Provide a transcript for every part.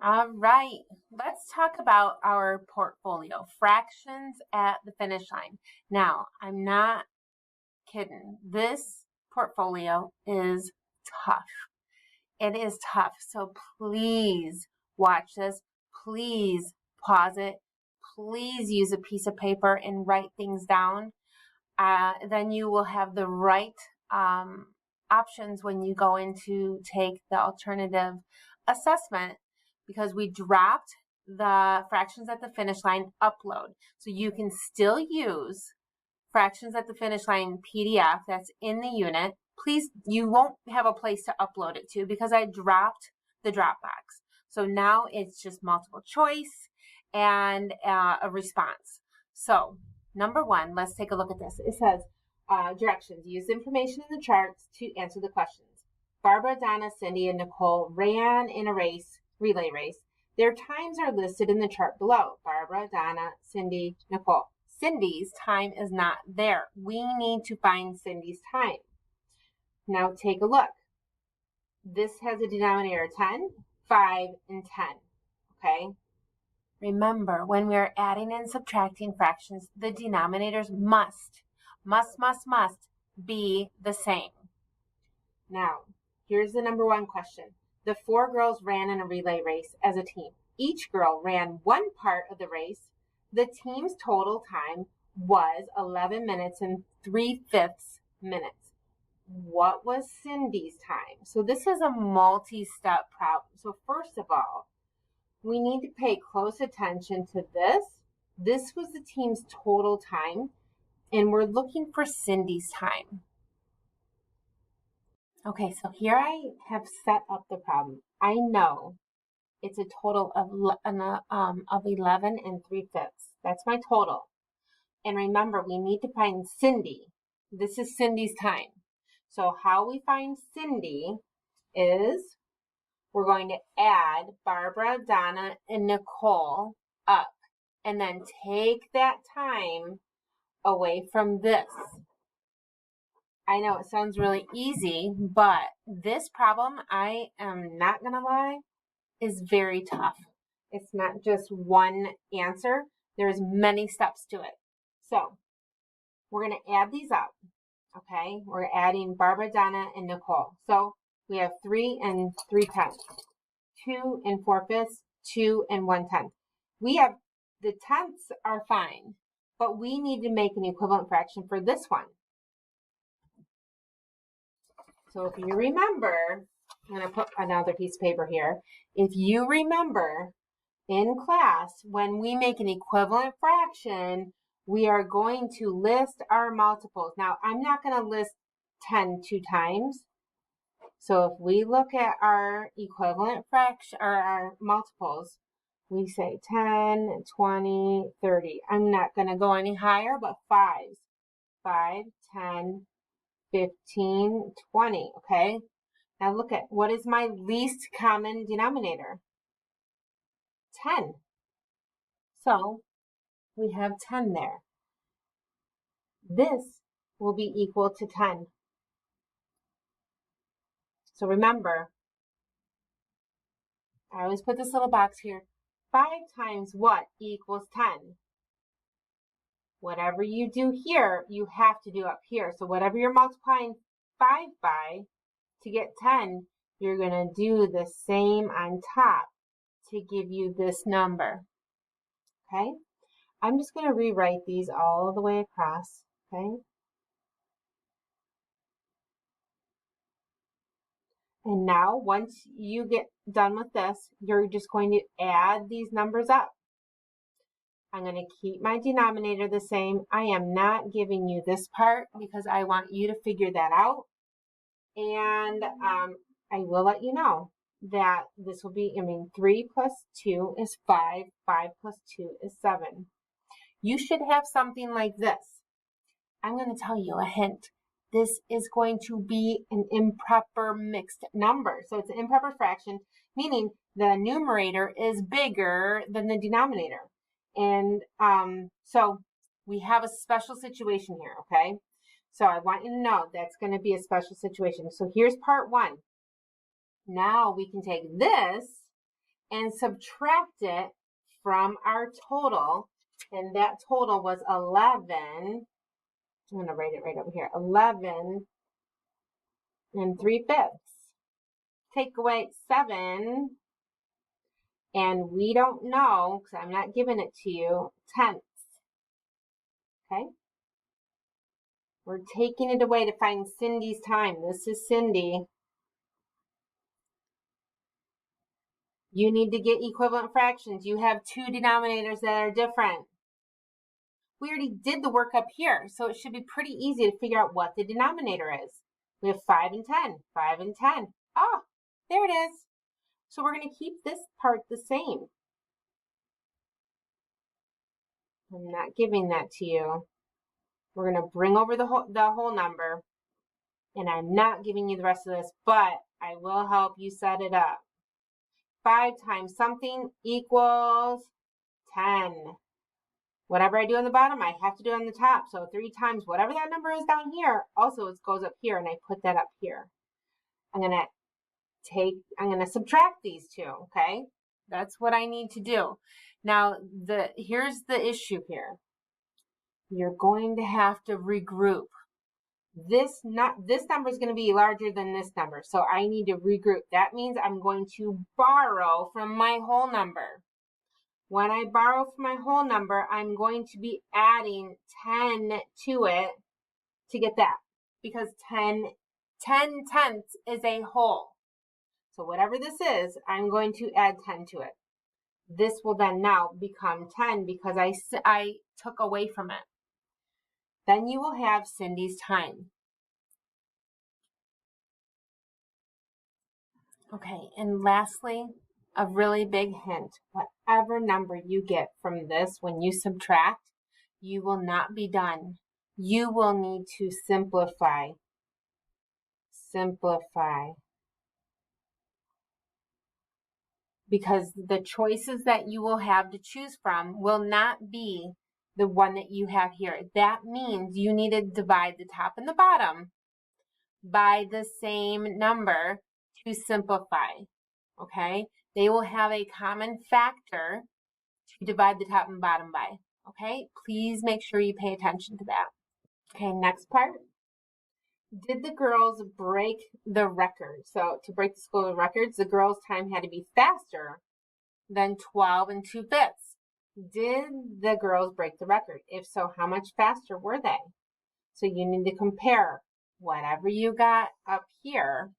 All right, let's talk about our portfolio, fractions at the finish line. Now, I'm not kidding. This portfolio is tough. It is tough. So please watch this. Please pause it. Please use a piece of paper and write things down. Then you will have the right options when you go in to take the alternative assessment, because we dropped the fractions at the finish line upload. So you can still use fractions at the finish line PDF that's in the unit. Please, you won't have a place to upload it to because I dropped the Dropbox. So now it's just multiple choice and a response. So number one, let's take a look at this. It says directions. Use information in the charts to answer the questions. Barbara, Donna, Cindy, and Nicole ran in a relay race. Their times are listed in the chart below. Barbara, Donna, Cindy, Nicole. Cindy's time is not there. We need to find Cindy's time. Now take a look. This has a denominator of 10, 5, and 10. Okay? Remember, when we are adding and subtracting fractions, the denominators must be the same. Now, here's the number one question. The 4 girls ran in a relay race as a team. Each girl ran one part of the race. The team's total time was 11 minutes and 3/5 minutes. What was Cindy's time? So this is a multi-step problem. So first of all, we need to pay close attention to this. This was the team's total time, and we're looking for Cindy's time. Okay, so here I have set up the problem. I know it's a total of 11 and 3/5. That's my total. And remember, we need to find Cindy. This is Cindy's time. So how we find Cindy is we're going to add Barbara, Donna, and Nicole up, and then take that time away from this. I know it sounds really easy, but this problem, I am not going to lie, is very tough. It's not just one answer. There's many steps to it. So we're going to add these up. Okay, we're adding Barbara, Donna, and Nicole. So we have 3 and 3/10, 2 and 4/5, 2 and 1/10. We have the tenths are fine, but we need to make an equivalent fraction for this one. So if you remember, I'm going to put another piece of paper here. If you remember in class, when we make an equivalent fraction, we are going to list our multiples. Now, I'm not going to list 10 2 times. So if we look at our equivalent fraction or our multiples, we say 10, 20, 30. I'm not going to go any higher, but 5s. 5, 10, 15, 20. Okay. Now look at what is my least common denominator? 10. So we have 10 there. This will be equal to 10. So remember, I always put this little box here. 5 times what equals 10? Whatever you do here, you have to do up here. So whatever you're multiplying 5 by to get 10, you're going to do the same on top to give you this number. Okay? I'm just going to rewrite these all the way across. Okay? And now, once you get done with this, you're just going to add these numbers up. I'm going to keep my denominator the same. I am not giving you this part because I want you to figure that out. And I will let you know that this will be, 3 plus 2 is 5. 5 plus 2 is 7. You should have something like this. I'm going to tell you a hint. This is going to be an improper mixed number. So it's an improper fraction, meaning the numerator is bigger than the denominator. And so we have a special situation here, okay? So I want you to know that's going to be a special situation. So here's part 1. Now we can take this and subtract it from our total. And that total was 11. I'm going to write it right over here. 11 3/5. Take away 7. And we don't know, because I'm not giving it to you, tenths. Okay? We're taking it away to find Cindy's time. This is Cindy. You need to get equivalent fractions. You have two denominators that are different. We already did the work up here, so it should be pretty easy to figure out what the denominator is. We have 5 and 10. 5 and 10. Oh, there it is. So we're going to keep this part the same. I'm not giving that to you. We're going to bring over the whole number. And I'm not giving you the rest of this, but I will help you set it up. 5 times something equals 10. Whatever I do on the bottom, I have to do on the top. So 3 times whatever that number is down here, also it goes up here, and I put that up here. I'm going to subtract these two, okay? That's what I need to do. Now, here's the issue here. You're going to have to regroup. This number is going to be larger than this number, so I need to regroup. That means I'm going to borrow from my whole number. When I borrow from my whole number, I'm going to be adding 10 to it to get that, because 10 tenths is a whole. So whatever this is, I'm going to add 10 to it. This will then now become 10 because I took away from it. Then you will have Cindy's time. Okay, and lastly, a really big hint. Whatever number you get from this when you subtract, you will not be done. You will need to simplify. Simplify. Because the choices that you will have to choose from will not be the one that you have here. That means you need to divide the top and the bottom by the same number to simplify, okay? They will have a common factor to divide the top and bottom by, okay? Please make sure you pay attention to that. Okay, next part. Did the girls break the record? So to break the school records, the girls' time had to be faster than 12 2/5. Did the girls break the record? If so, how much faster were they? So you need to compare whatever you got up here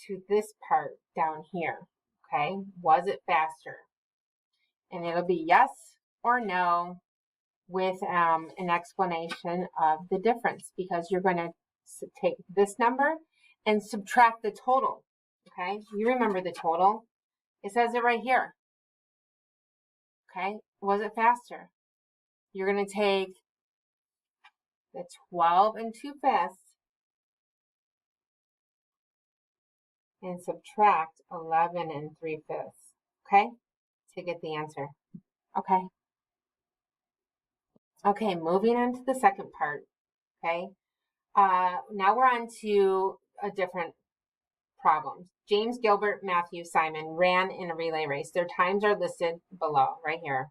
to this part down here, okay? Was it faster? And it'll be yes or no with an explanation of the difference, because you're going to take this number and subtract the total, okay? You remember the total. It says it right here, okay? Was it faster? You're going to take the 12 2/5 and subtract 11 3/5, okay? To get the answer, okay? Okay, moving on to the second part, okay? Now we're on to a different problem. James, Gilbert, Matthew, Simon ran in a relay race. Their times are listed below, right here.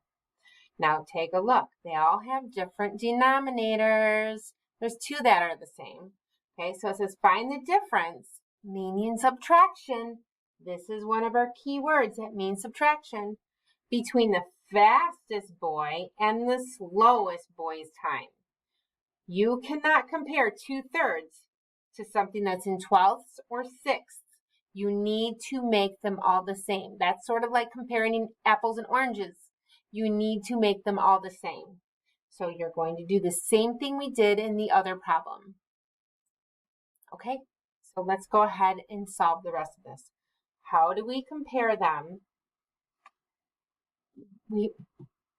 Now take a look. They all have different denominators. There's 2 that are the same. Okay, so it says find the difference, meaning subtraction. This is one of our key words that means subtraction, between the fastest boy and the slowest boy's time. You cannot compare 2/3 to something that's in 12ths or 6ths. You need to make them all the same. That's sort of like comparing apples and oranges. You need to make them all the same. So you're going to do the same thing we did in the other problem. Okay, so let's go ahead and solve the rest of this. How do we compare them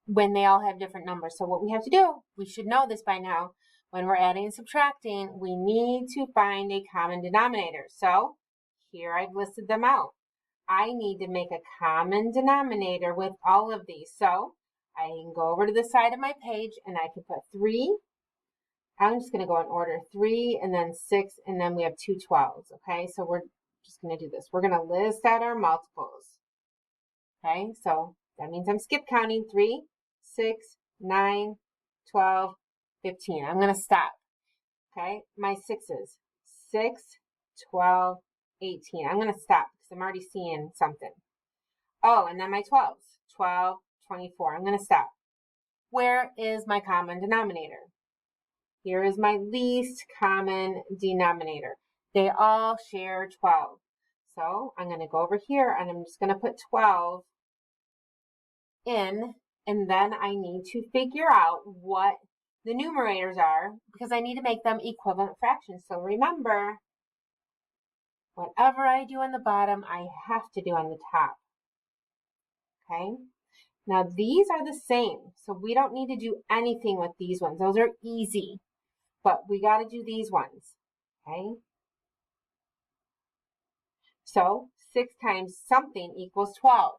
when they all have different numbers? So what we have to do, we should know this by now, when we're adding and subtracting, we need to find a common denominator. So here I've listed them out. I need to make a common denominator with all of these. So I can go over to the side of my page and I can put 3. I'm just going to go in order 3 and then 6, and then we have 2 12s. Okay, so we're just going to do this. We're going to list out our multiples. Okay, so that means I'm skip counting 3, 6, 9, 12, 15. I'm going to stop. Okay, my 6s, 6, 12, 18. I'm going to stop because I'm already seeing something. Oh, and then my 12s, 12, 24. I'm going to stop. Where is my common denominator? Here is my least common denominator. They all share 12. So I'm going to go over here and I'm just going to put 12 in, and then I need to figure out what the numerators are because I need to make them equivalent fractions. So remember, whatever I do on the bottom, I have to do on the top. Okay? Now these are the same, so we don't need to do anything with these ones. Those are easy, but we got to do these ones. Okay? So 6 times something equals 12.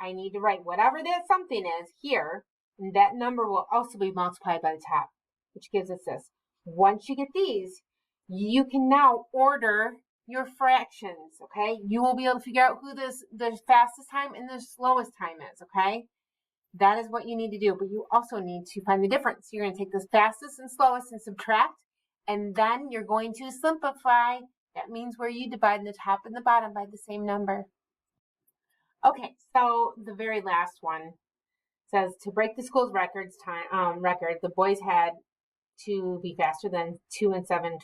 I need to write whatever that something is here, and that number will also be multiplied by the top, which gives us this. Once you get these, you can now order your fractions, okay? You will be able to figure out who the fastest time and the slowest time is, okay? That is what you need to do, but you also need to find the difference. You're going to take the fastest and slowest and subtract, and then you're going to simplify. That means where you divide the top and the bottom by the same number. Okay, so the very last one says to break the school's record, the boys had to be faster than 2 and 7/12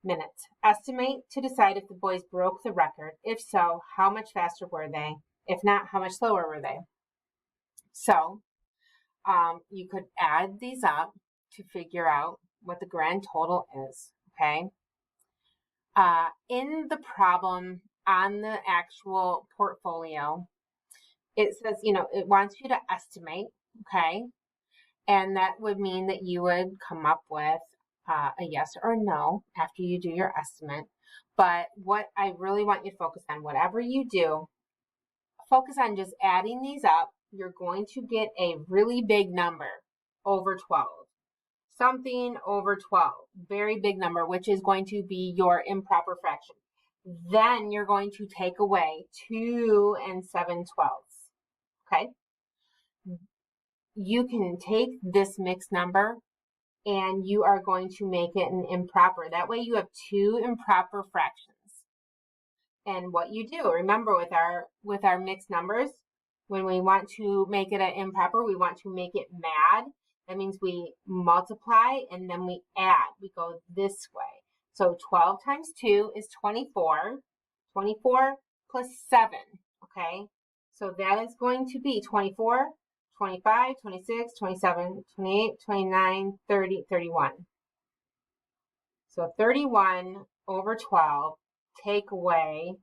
minutes. Estimate to decide if the boys broke the record. If so, how much faster were they? If not, how much slower were they? So you could add these up to figure out what the grand total is, okay? In the problem on the actual portfolio, it says, it wants you to estimate, okay? And that would mean that you would come up with a yes or no after you do your estimate. But what I really want you to focus on, whatever you do, focus on just adding these up. You're going to get a really big number over 12. Something over 12, very big number, which is going to be your improper fraction. Then you're going to take away 2 and 7/12. Okay? You can take this mixed number and you are going to make it an improper. That way you have 2 improper fractions. And what you do, remember with our mixed numbers, when we want to make it an improper, we want to make it mad. That means we multiply and then we add. We go this way. So 12 times 2 is 24. 24 plus 7, okay? So that is going to be 24, 25, 26, 27, 28, 29, 30, 31. So 31 over 12, take away,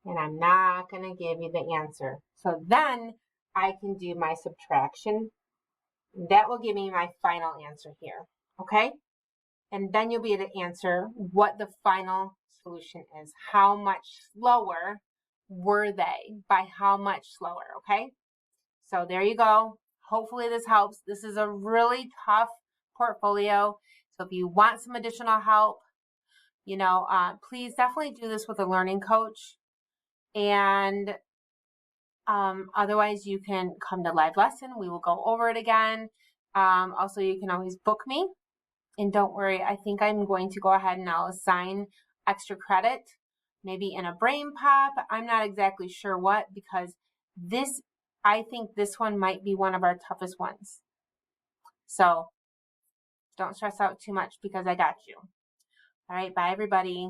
and I'm not going to give you the answer. So then I can do my subtraction. That will give me my final answer here, okay? And then you'll be able to answer what the final solution is. How much slower were they? By how much slower, okay? So there you go. Hopefully this helps. This is a really tough portfolio. So if you want some additional help, please definitely do this with a learning coach. And otherwise, you can come to live lesson. We will go over it again. Also, you can always book me. And don't worry, I think I'm going to go ahead and I'll assign extra credit, maybe in a brain pop. I'm not exactly sure what, because I think this one might be one of our toughest ones. So don't stress out too much because I got you. All right, bye everybody.